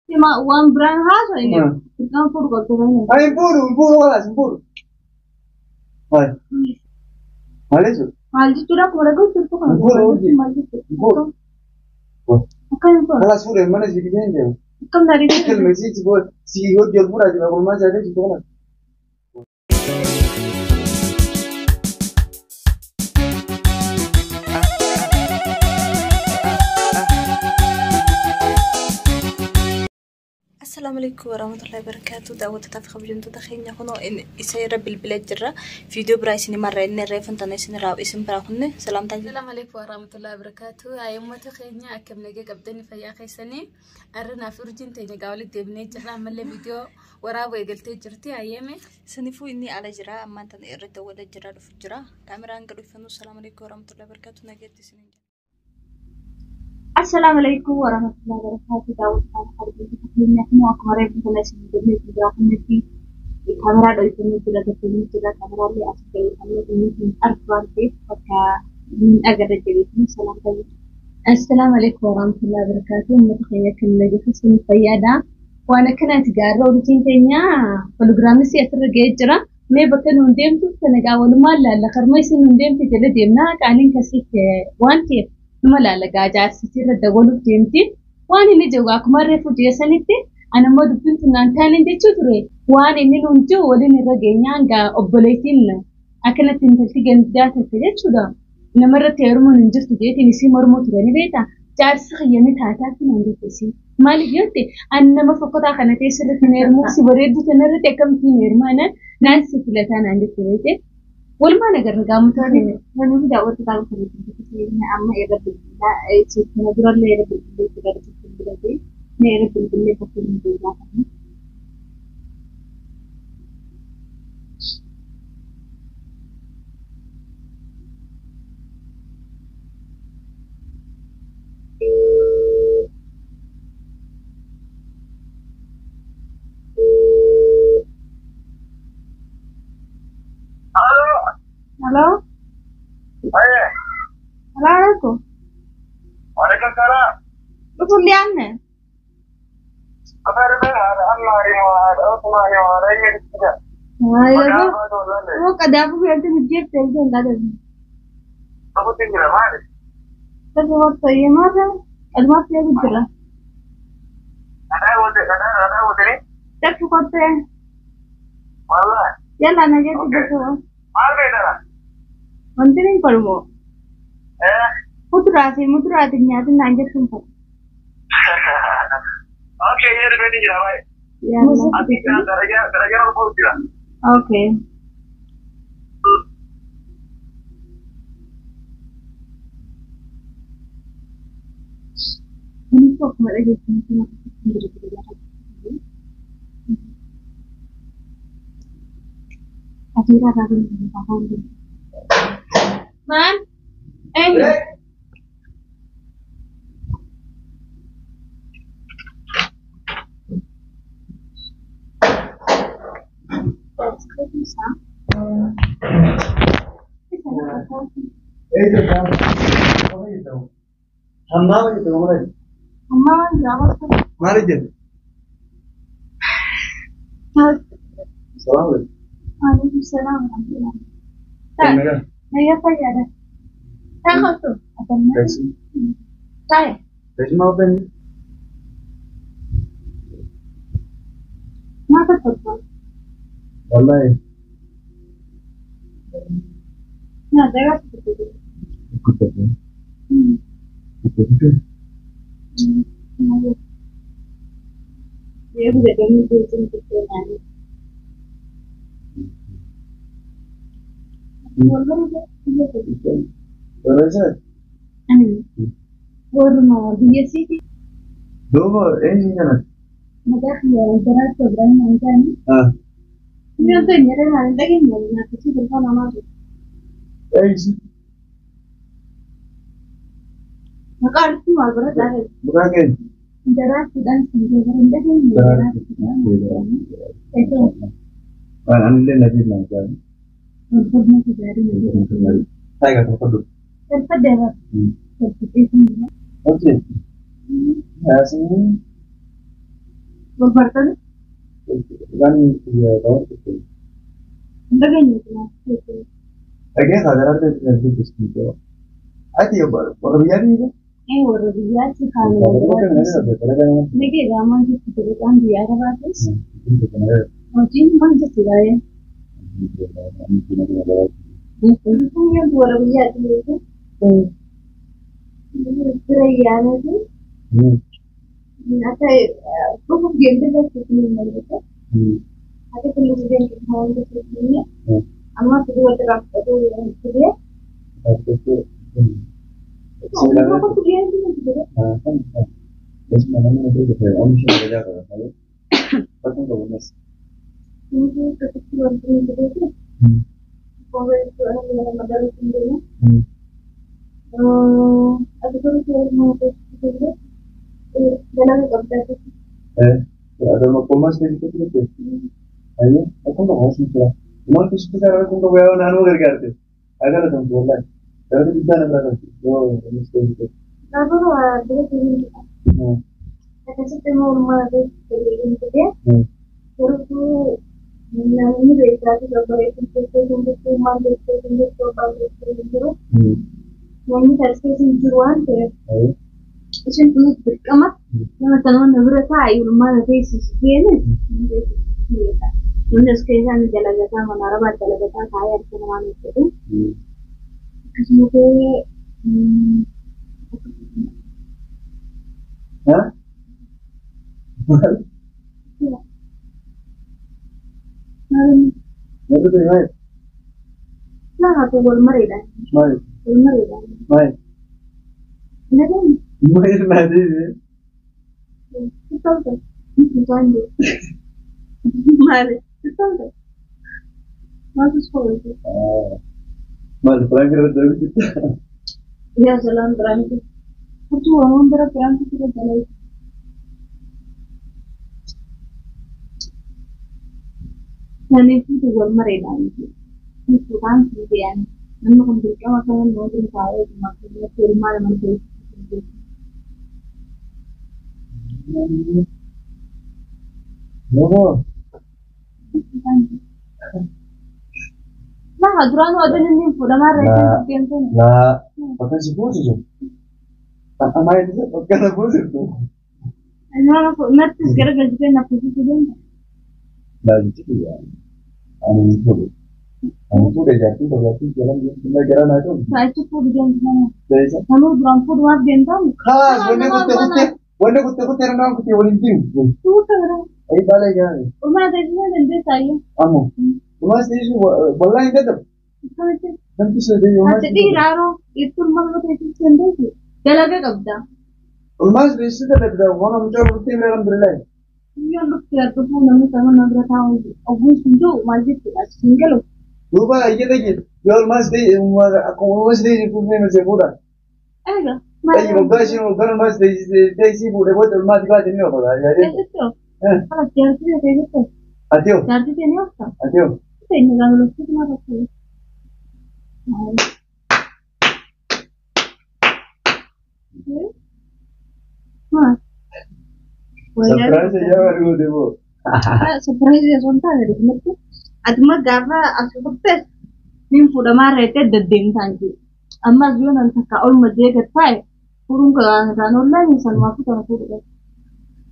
cuma uang berangkas ini campur kok tuh ini. Ay, puro wala, puro. Ay. Mali su. Maldi tuh aku mereka itu kan. Puro uji. Maldi tuh. Puro. Akan apa? Kala sure mana sih bikin dia? Kan dari Kel mesi sih buat si hot jual pura juga kalau masih ada juga kan. السلام عليكم ورحمة الله وبركاته. دعوة تفخم جنتو تخيني خنو إن يسير بالبلاد جرا فيديو برايسني مرة إن الريفن تنسيني راو اسم براخني سلام تاني. السلام عليكم ورحمة الله وبركاته. أيام ما تخيني أكمل لقى قبضني في أخي سنة أرنا في رجين تاني قاولي تبني جرا عمل فيديو وراو قلت جرتي أيامي سنفو إني على جرا أما أنت إرد ولا جرا في جرا كاميرا انقلوا فنو. السلام عليكم ورحمة الله وبركاته. نجد سنين. السلام عليكم ورحمة الله وبركاته. دعوة تفخم نحن أقارب ثلاثة من الجراحين في الكاميرا dari sudah terpilih sudah kamera li asli kami ini arfan bit maka agar jadi salam tadi. Assalamualaikum warahmatullahi wabarakatuh. متخيلكم لقيت اسمي فيادا وانا كنت قارة ورجين تينا فلوجرامي سيأثر جيجرا ما بكن هنديم تفنجا ولما لا خرميس هنديم تجلد يمنا كانين كسيت وانتي نما لا جاجات ستير الدولة تيمتي واني نجوا كمرة فوجي سنتي أنا ما دبنت نانتاني دي تدري واني نلونجو ولين الرجينيانجا أبوليتين أكنت تنتهي جندات الفجر شدا نمرة تيرمو ننجر تجيتي نسي مرمو تغني بيتا جالس خيامي تاتاكي نانجي تسي مالي جوتي أنا ما فقط أخنا تيسرت نيرمو سيبريدو تنرى تكم في نيرمانا نانسي فلتان عندي تريتي والما نقدر نقام تاني أنا ما دعوة تقام تاني أما يرد لا شيء نقدر لا يرد تقدر تقدر نيرد بالله فكر من الله. Halo. Aye. Assalamualaikum. Waalaikumsalam. Lu kuliah nih? Kabar baik. Allah riwayat. Allah riwayat ini juga. Ayo. Lu kada aku biar tuh ngejep aja enggak ada. Aku tinggal mana? Tapi waktu ini mana? Ada masih ada jalan. Ada hotel. Tapi waktu ya. Wallah. Jalan aja tuh betul. Mana dah? Nanti nih perlu. Mutrasi nyata nanya sumpah. Oke, ya udah ini jalan. Ya. Nanti gara-gara aku mau bilang. Oke. Ini kok kemarin lagi sama Adira tadi paham deh. Man, bisa. Apa itu? Hamba itu kemarin. Amma jawab kan. Mari je. Salam. Waalaikumsalam warahmatullahi wabarakatuh. Saya apa ya ada? Saya tuh apa namanya? Saya. Saya mau beli. Maka tuh. Wallahi. Nah, saya seperti itu. Ikut aja. Ikut. Dia udah demi itu Berasa? Forma dia sih. Dua, ini kan? Maka dia jarak seberang mantan. Ini tuh nyari lagi nyari nanti sih berapa lama tuh? Sih. Maka harus mal berat lagi. Bukan? Jarak dan seberang lagi jarak. Itu. Anda lagi lancar. Forma dari ini. Saya nggak tahu. Terpada. Seperti itu. Oke. Ya sini. Berbartan, kan ya tahu itu. enggak gini kan? Again, ada itu gitu. Ada ya baru biar ini. Orang dia sih kalau Baru kan ada kan. देखिए रामन जी की दुकान दिया है वापस Itu benar. और जी मन से सिलाए itu yang 2000 itu terus ya nanti आता है तो हम गेंदे का कितने मिल रहे थे आते के लोग गेंदे खाने के कितने अम्मा तो वो तरफ तो ये तो तो गेंदे नहीं थे اسمه أنا بقول لك أنا مش مراجعة هذا بكون بقول मुझे तो कुछ और नहीं थे और तो मेरा मदर सिंह अभी तो मैं तो जला के कब तक ada mau mas kayak gitu ayo aku nggak mau sih lah mau kisah sekarang aku nggak mau nanu kerja ada lah tuh boleh tapi bisa nggak kan oh ini seperti Lalu dia tinggal kata saya mau rumah ada itu dia terus tu ini beda tu kalau itu rumah itu kalau itu ini terus juruan deh عشان تنوض بالقمر لما تنوض نبرتها أي rumah ada isi sekian الناس كذا عن جلجتها من أربعة جلجتها كاير كنا itu kemudian Hah? Itu tuh ya. Nah, aku belum meridah. Baik. Belum meridah. Baik. Nanti. Baik nanti. Betul tuh. Jangan. Mari. Betul tuh. Masuk sekolah itu. Mas, perang kira dari kita. Ya, jalan perang itu. Itu orang perang itu kita jalan. Dan itu juga mereka itu kan kemudian menunjukkan makanan modern saya maksudnya firman menteri nah aturan ada nih udah marah itu Nah, pakai sebut itu. Apa main itu? Pakai sebut itu. Nah, aku nanti sekarang gajian aku itu dia. Nah, itu ya. Anu tuh udah jadi jalan jalan itu. Saya cukup di jalan. Dari sana. Kamu berangkat buat bentam. Khas, wanda kutte orang kutte walintin. Tuh kan. Ay balik ya. Umar ada juga dan dia saya. Amo. Mas itu wallahi enggak tuh. Nanti sudah yo. Jadi raro itu malah itu sendiri. Dalaga kabda. Mas itu ada wana muncul kutte alhamdulillah. Iya look ya tuh namu sama nagra tahu. Aku sudah masih single. Duba aja lagi. Jual mas deh, aku mas deh punya masih muda. Aga. Ay bagas yo kan mas deh sih bude buat mas juga jadi apa ya. Itu. Kalau dia sih kayak gitu. Adio. Jadi dia nih apa? Adio. Ini kalau lu sih mana sih? Surprise ya baru debo. Surprise ya sonta dari itu. Adma garna aku tes. Nim fuda marete dedeng sanji. Amma biyo nan taka ol madye gatai. Kurung ka ranulla ni sanwa ku tan fuda.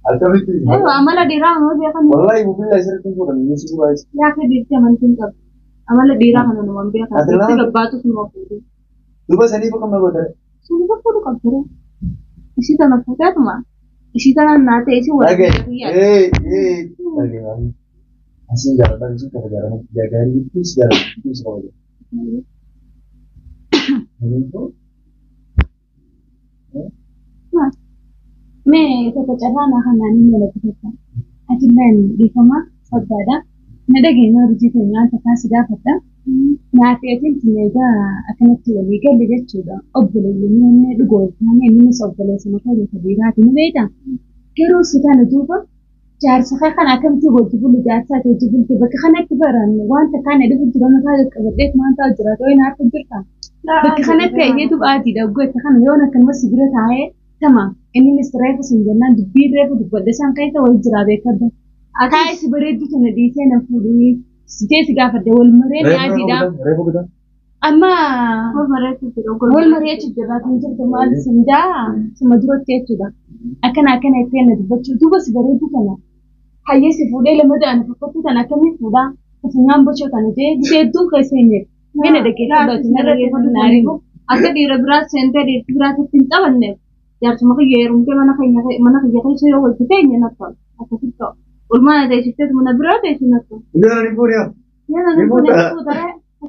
Atau itu. Amala dirang no dia kan. Wallahi mobil laser itu kan ini sih guys. Ya ke dia mantin ka. Amala dirang no no dia kan. Itu gabatu semua fuda. Duba sani pa kamna boda. Sudah fuda ka tere. Isi tanah fuda tu mah. Isi tanah nate isi wala. Lagi. Lagi lagi. Asing jalan itu kerjaan jaga itu jalan itu sekolah. Itu. Mas, me kata cara nak nani mula kita. Acilan di kamar sabda. Nada gina rujit dengan tak sudah kata. Nak itu juga akan terjadi kerja juga. Obboleh ini dua orang ini obboleh sama kalau terjadi ini beda. Kero sudah nutup. Jar sakay kana kam ti bodu bulu jaatsa te jibul te baka khana kibaran wanta kana de buntu dona ka kabet manta jira to ina ta jirta baka khana te yetu baati da goy ta khana yona kan masibira ta hai تمام إني نستريح سنجنا دبي ريف دبودة كيسا ويجرابي كده أكاي سبريد تنديسي نفودوي سجيس قافة دول مرين عادي دا ريفو كده أما هو مريت جرات نجر دمال سندا سمدروت كده أكن يتين دبتشو تو بس بريد كنا حيي سفودة لما ده أنا فكرت أنا كم يفودا فسنام بتشو كنا جي دو كيسيني هنا دكتور ده تنرى ناريو أكيد يربرات سنتر يربرات تنتا بني يارس ما خير ممكن ما خير شيء هو كتير ينطل أكيد تو والما ده يشتت من برات يشنطل لا نقول يا نقول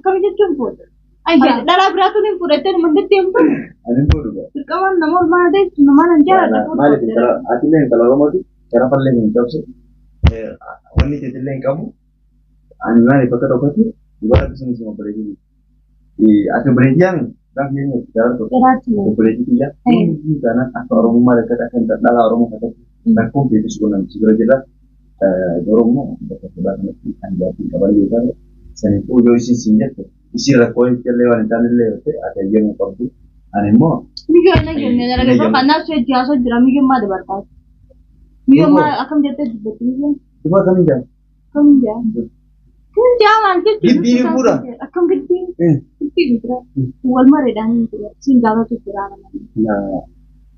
كم جتهم بود أيه لا لا براتو نقول تاني من ده تيمبر أنا نقول بقى كمان نمول ما ده ما ننجر ما لك ترى أتلين kalau rumah tu cara paling jauh sih wanita أتلين kamu أنا ما لي pakai obat tu ibarat di sini semua berarti di ada berarti yang dah ini jalan tu berarti dia ini karena atau rumah dekat akan terdalam rumah dekat takut jadi sunan segera jelas dorongnya dekat sebelah nanti anda kabar juga seni tu jauh isi sinjat isi rakoi kelewat channel lewat ada yang mau tu anemo Miguel lagi ni, ada apa? Panas saya jasa jeram Miguel mah ada berkat. Miguel mah akan jatuh di betul. Coba kami jangan. Kamu jangan nanti. Gede pura. Akan gede. Gede pura. Walmart ada ni pura. Singgah tu pura nama.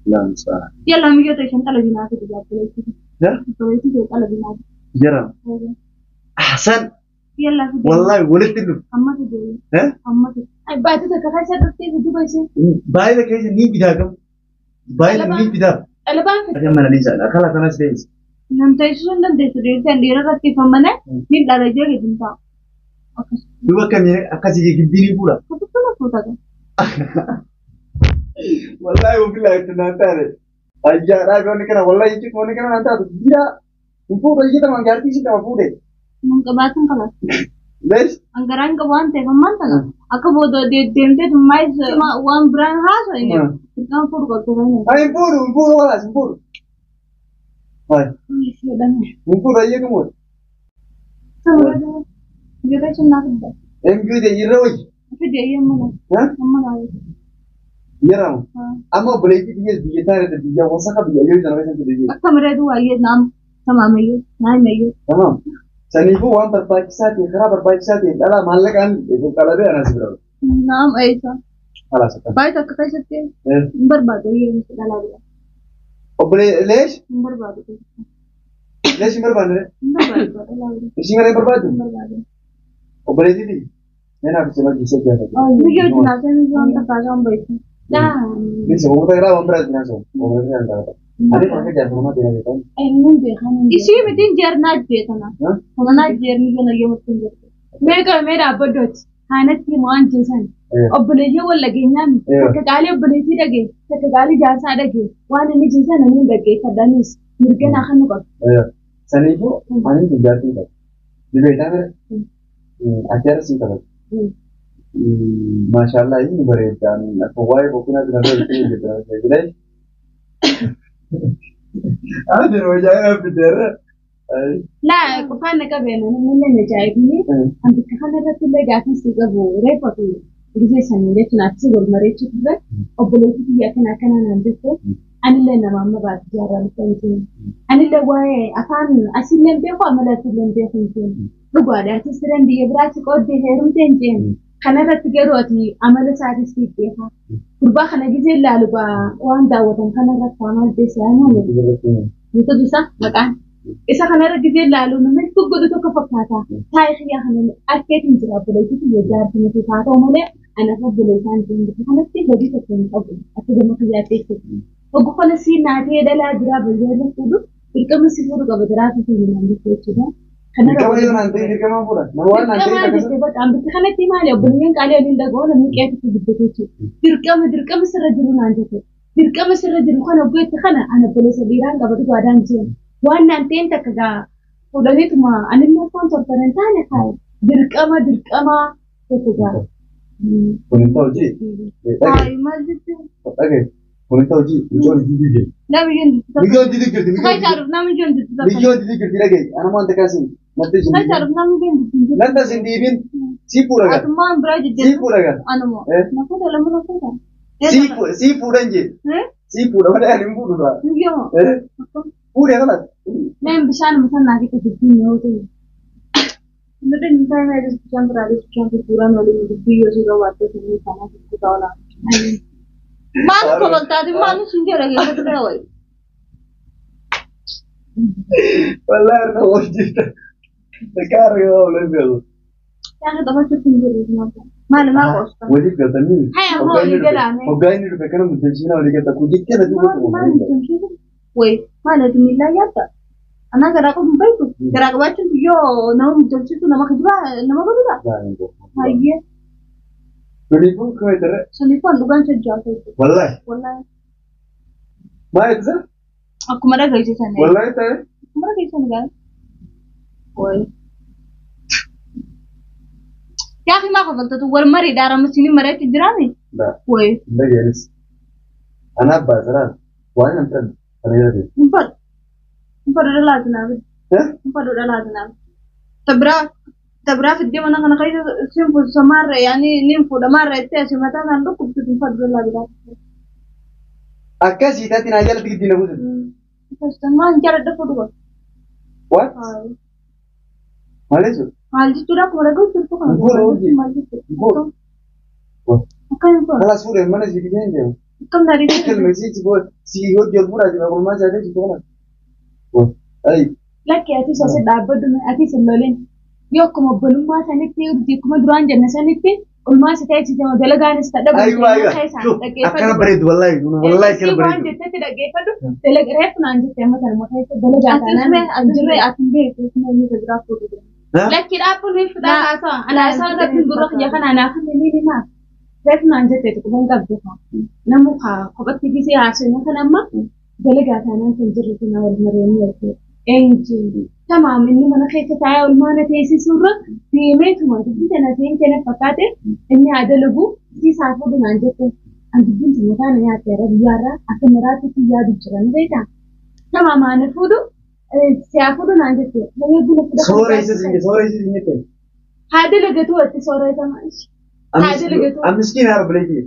Lah masa. Ya lah Miguel tu central lagi nak tu jadi tu. Ya? Tu itu central lagi nak. Jarang. Hasan. Ya lah. Wallahi boleh tidur. Amma tu jadi. Amma tu. Ay bayi tu kakak saya tu itu bayi. Bayi le kayaknya ni bidah kam. Bayi le ni bidah. Alaban. Ada mana ni sana? Akal akal nasi deh. Nanti sudah nanti sudah sendiri rati pemana. Ni dah aja gitu tak. Dua kami akal sih gede ni pura. Apa tu nak foto tu? Wallahi ubilah itu nanti ada. Ajar aku ni kena wallahi itu kau ni kena nanti ada. Dia, ibu tu kita mengganti sih tak apa Mengkebatkan kalau. Les? Anggaran kawan teh kaman tak? Aku bodoh dia tempe tu mais cuma one brand khas ini. Kita pun kau ni. Ay impur walas impur. Ay. Sudah. Impur aja kamu. Sudah. Kita cuma nak. Engkau dia iroi. Apa dia yang mana? Hah? Mana? Iram. Ama boleh dia tahu dia wasaka dia jadi jangan macam dia. Aku mereka dua ye nam sama mayu, naik mayu. Tamam. Sanifu wan berbagi satu, kerana berbagi satu, dalam hal kan itu kalau dia nasi berapa? Nam ऐसा. Alas sekarang. Baik tak kata saya. Berbat ye dalam dia. Oh boleh les? Berbat itu. Les berbat ni? Berbat dalam dia. Isi mana berbat? Berbat. Oh boleh jadi? Mana aku sebab bisa jadi. Oh, video tu nasi ni jangan terkajam baik. Dah. Ini semua kita orang berat nasi. Oh berat ni anda. Ada pakai jas rumah tidak kita. Ini dia kan. Isi betul jernat dia tu na. Kalau nak jerni kan lagi mungkin jer. Mereka abadot. Hanat ki मान जैसन अब बोले ये वो लगे ना तो काले बोले थी लगे तो काले जैसा लगे वहाँ नहीं जैसा नहीं लगे सदानिस मुर्गे ना खाने को सनी को पानी में जाती है ये बेटा मेरे अचार सी तरह माशाल्लाह ini beredan aku wae pokoknya tidak ada itu gitu jadi ada wajah bener لا كفانا كبينا من نجايبني عند كفانا رتلا جاتني سيجابو ريبوتي جزء سنين تنافس والمريض كذا أبوليتي هي كنا نندسه أنا اللي نمام بعد جارا نسيتين أنا اللي واي أفهم أسيلم بيخو أملا أسيلم بيخونتين لقوا تسرن دي براسك أودي هيرم تنجين خنا رتجروتي أملا سادسي بيها ربا خنا جزء لا لبا وان داوتن خنا رتعمل بيسانو itu bisa makan isa kana ragizee laalu namni tokko tokko fakkaata taayixiyaa kana arkeetiin jira buleetitti yejaarti nuti taatoo malee ana fabbulee isaan jiru kanatti gadi tokko hin qabu akka gama kiyyaatteetti oggu kana sii naatee dhalaa jira bayyee fuudhu dirqama si fuudhu qaba jiraatu fi hin jechuudha Dirqama yoo naan ta'e dirqama fuudha waan naan ta'e bakka kanatti maali obboleeyyan qaalee waliin dhaga'oo namni qeetu dubbate jechuudha dirqama sirra jiru naan jette dirqama sirra jiru kana obboleetti kana ana obboleessa dhiiraan qabatu waadaan jiru waan naan ta'een takka gaa fuudhaneetuma anillee foon tortoran taane kaaye dirqama tokko gaa. Kunin ta'u jee. Ay maal jechuun. Dhagee kunin ta'u jee ijoollee jidduu jee. Nama ijoollee jidduu jirti. Fayyadaruuf nama ijoollee jidduu. Ijoollee jidduu jirti dhagee ana waan takkaa siin natti siin. Fayyadaruuf nama ijoollee jidduu. Nanta siin dhiibin sii fuudha gaa. Atumaan biraa jijjiirra. Sii fuudha gaa. Anumoo. Na fuudha lamu na fuudha. Sii fuudhan jee. سي بودا ولا أهل بودا يوم بودا غلط نعم بشان مثلا ناقي تجدين يوتي لكن انت ما يدرس بشان برادس بشان في قرآن ولا يدبي يوزي رواتو سنين سنة في كتاولا ما نقول تادي ما نسنجي رجع كتاوي والله أنا وجدت تكاري ولا بيلو يعني طبعا تسنجي رجع ما قصة وجدت كتني هاي هو يجلاني وقايني بكرة متنشينا ولا كده كوجي كده ما نتمشي وي ما لازم لا يبقى أنا قرأت من بيته قرأت وقت يو نوم تمشي نما خجبا نما بدو هاي تليفون كوي ترى تليفون لغان سجّال والله ما يتزا aku mana gaji sana والله ترى aku mana gaji sana kan woi ya akhi ma qafalta tu war mari dara masini mari tidrani لا woi لا جالس أنا بازران وأنا أنت أنا يادي empat udah lah tenaga ها empat udah lah tenaga tabra في الدين أنا خايف سيمفو سمارة يعني نيمفو دمارة تأسي متى أنا لو كنت empat udah lah gitu أكاسي تاتي ناجالة تيجي نقول بس تمام جرى ده كله what ماليزو Maldi tu dah keluar gue tu kan. Maldi tu. Bukan apa. خلاص فوري mana sih bikin dia Kan dari itu. كل مسيج بقول سيجود جل مرة جل أقول ما جاده جبنا أي Laki ati sasa dapat dengan ati semboleh. Yo como belum masa ni ti di como duran jenis ni ti. Ulma sih tahu sih cuma delegan istad. أيوة أكان بريد والله كان بريد. Kan jadi tidak gepa tu. Deleg ref nanti tema sama mau tahu delegan. Atas anjure atas be itu semua ni tergerak tu. Laki apa ni sudah kata. Alasan tapi buruk ya kan anak ni mah. Ref nanti tu kau enggak buka. Namu kau betul sih hasilnya kan amma. Delegan nanti anjure tu nawar meriani itu. Angel. تمام إنه أنا خايفة تعاون ما أنا تيسي صورة في ميت ما تبي تناسين كنا فكاتة إني هذا لبو في سافو بنانجته عند بنت مكان يا ترى بيارا أكن مرات في ياد بجران زيتا تمام أنا فودو سافو بنانجته لا يقول كده صورة يسوي كده هذا لقيته أنت صورة تماش هذا لقيته أمسكين هذا بليكي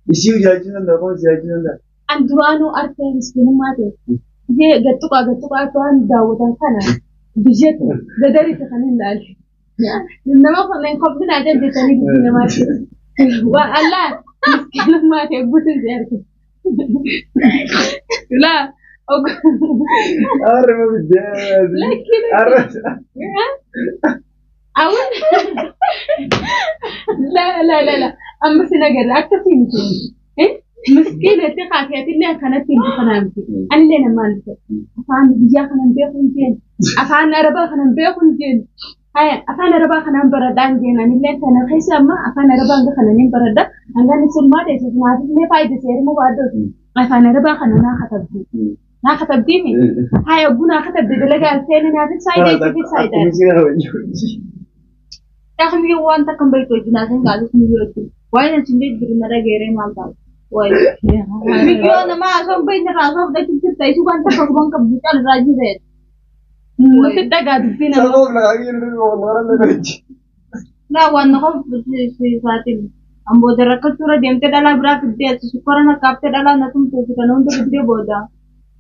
يسيو جالسين ده كون جالسين ده أندوانو أرتين مسكين ما تي dia gatuka tuan dawudan kana bijet dadari takanin dal nama ko len ko bina da tani bina ma wa Allah miskin ma te butin ziyarti la أعرف بالجاز أعرف أول لا أما سنجر أكتر في مثل مسكينة تقاطعت اللي كانت في خنامتي أنا اللي أنا مالك أفعل بيجا خنام بيخون جين أفعل ربا خنام بيخون جين هاي أفعل ربا خنام بردان جين أنا اللي أنا خيسة ما أفعل ربا عند خنامين بردا أنا نسول ما تيجي ما تيجي فايدة سير مو بعده أفعل ربا خنامنا خطبتي نا خطبتي مين هاي أبونا خطب بدلك ألفين أنا في سايدة في سايدة يا أخي ميو وان تكمل بيتو جنازين قالوا ميو أجل وين أنتي بريمرا غيرين مالك Woi, video nama asal bayi ni asal dah kita tahu itu kan tak kau bangka bukan rajin deh. Mesti tak gaduh pun. Kalau lagi ni orang ni kerja. Nah, wan kau si saat ini. Ambo derak tu ada yang tidak labrak dia. Sekarang nak kapte dalam nakum tu kita nonton video boda.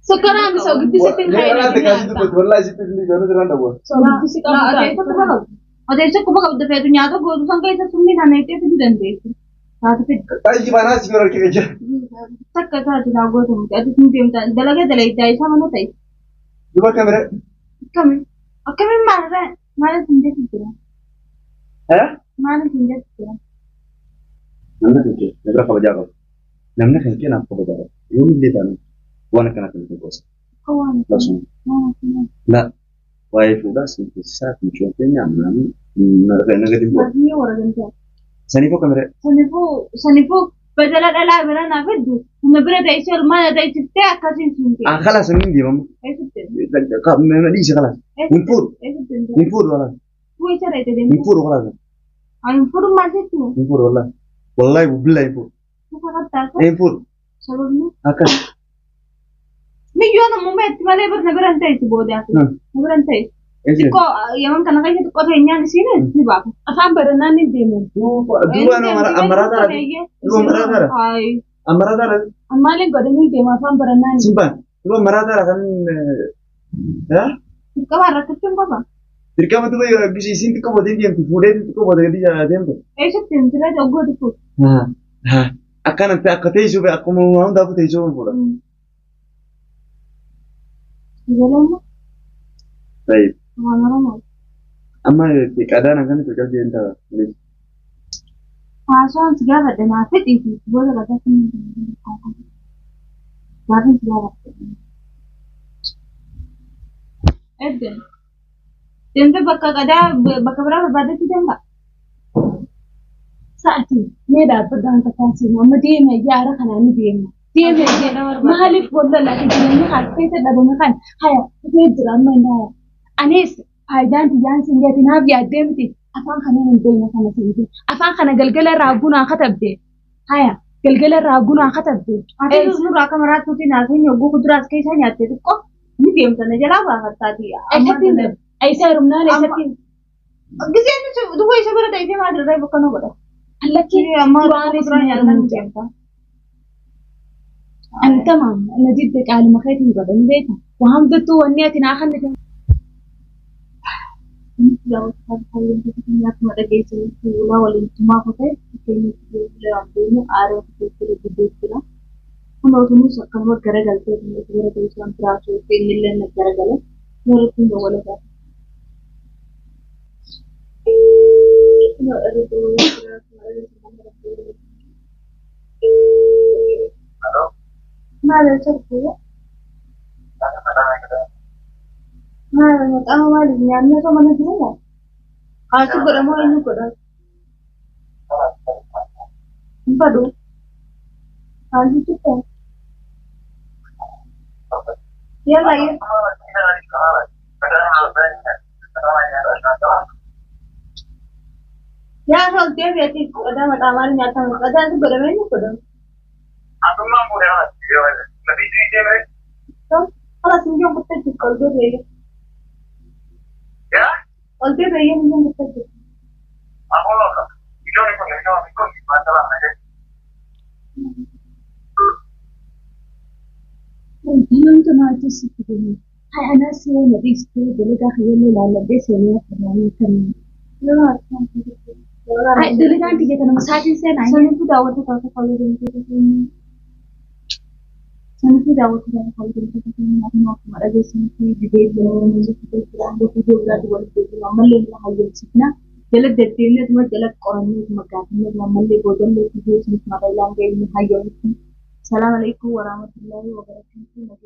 Sekarang bisa gitu sih tinggal. Ada kasih tu betul lah sih tinggal jangan terang dah buat. So gitu sih kalau ada itu tu bagus. Ada itu kau bagus deh. Tu nyata kau tu sangka itu sumber nane itu tu dan deh. Tapi gimana sih orang kerja? Tak kata tidak gue tuh, jadi mungkin dalaga dalai sama nanti. Dua kamera? Kami mana sendiri tu? Mana sendiri tu? Namanya kerja, negara apa jago? Namanya kerja nak apa jago? Yuk lihat anu, wana kena kerja bos. Kawan. Langsung. Nah, wife udah sih saat mencoba mana, negara di bawah. Lagi orang kerja. Sanifu kamera? Sanifu. بدل الألعاب أنا بدو نبرد إيشول ما ندري تبتاع كاسين سنتي. خلاص من دي ماما. إيش بتن؟ ما ليش خلاص. نفور ولا. هو إيش رأيت ده؟ نفور خلاص. نفور ما جتوا. نفور والله بالله نفور. شو فقط تعرف؟ نفور. سببنا؟ أكيد. نيجي أنا مميت ما لي بس نبرد أنتي تبودي أكيد. نبرد أنتي. Kau yang kan kaya kau tanya di sini di bawah. Asal berenang ni demo. Dua nama amarata. Dua amarata. Ay, Amarata ra. Ammallee godhanii deemaa afaan barannaa ni. Simpan. Ibu amarata ra kan ya? Dirqama rakkachuun qaba. Dirqama tu ya gisiisin xiqqoo boodee deemtu fuudhee xiqqoo boodee deemtu. Eessatti himtira joggoo dhufu. Akkanatti akka teessoo akkuma hundaafuu teessoo fuudha. Ijoolleen Baik. Oromoo. Amma qadaan akkana xiqqaa deemta. Haasawaan si gaafadha naa fedhii fi booda lafa hin gaafin si gaafadha. Edda. Deemte bakka qadaa bakka biraa barbaadetti deemta. Sa'aatii mee dhaabbataan taasisu amma deema yaara kanaan ni deema. Deema jedha maaliif bolla lafa jireenya harkisa dhabame kan haya kutee jira amma hin haya. Anis faayidaan tiyyaan sin gati naaf yaaddee miti afaan kana hin beekne kana sinti afaan kana galgala irraa gunaa katabde haya galgala irraa gunaa katabde. Ati nurraa kamaraatuuti naafin yogguu kuduraas keessa nyaatte xiqqoo ni deemtana jalaa baafattaati. Eessatti ayisa hirumnaan eessatti. Giseen duwwaa isa bira ta'ee maal irraa bakka nu godha. Allakki duraanis ni nyaatan. Anta maama na jidde qaaluma keetiin godhan beeka waan dattuu wanni ati naa kan akkuma dhageessanii fuula waliintumaa kotee fakkeenyaaf fuula aaraa keessatti guddeessudha. Kun otuunis akkasuma garagaltee gara teessoon firaasuu illee na garagale yeroo ittiin dawwalataa. Maal jechuudha? Maal maqaa maaliif nyaanni osoo mana jiru? Haati godhamoo eenyu godha? Hin fadhu. Haati jechuudha. Yalla yaa soltee beekti qodaa maqaa maaliif nyaatamu? Qodaan si godhamee eenyu godhamu? Atummaan fuudhee lafi deemee. Ala sinjoo guttachi kolbee beeyya. Yaa? Kolbee beeyya sinjoo guttachi. Apooloo ijoollee kun maasala nagee. Namtu maaltu sitti deemu? Hai anas yoo na dhiistee dalagaa kiyyoo ilaalladhee seenaa furmaanii kan dalagaan tiyya kana masaatiin seenaa sanitu daawwata taata fayyadamtoota sanitu daawwata taata fayyadamtoota akkuma dhageessanitti dibee viidiyoo biraatti walitti deebiin ammallee irra hayyeessifna jala deddeemnee jala qorannee magaafinee ammallee boodallee viidiyoo sinis maqaa ilaan ga'ee hayyoonitti. Salaam alaikum warahmatullahi wabarakatuh.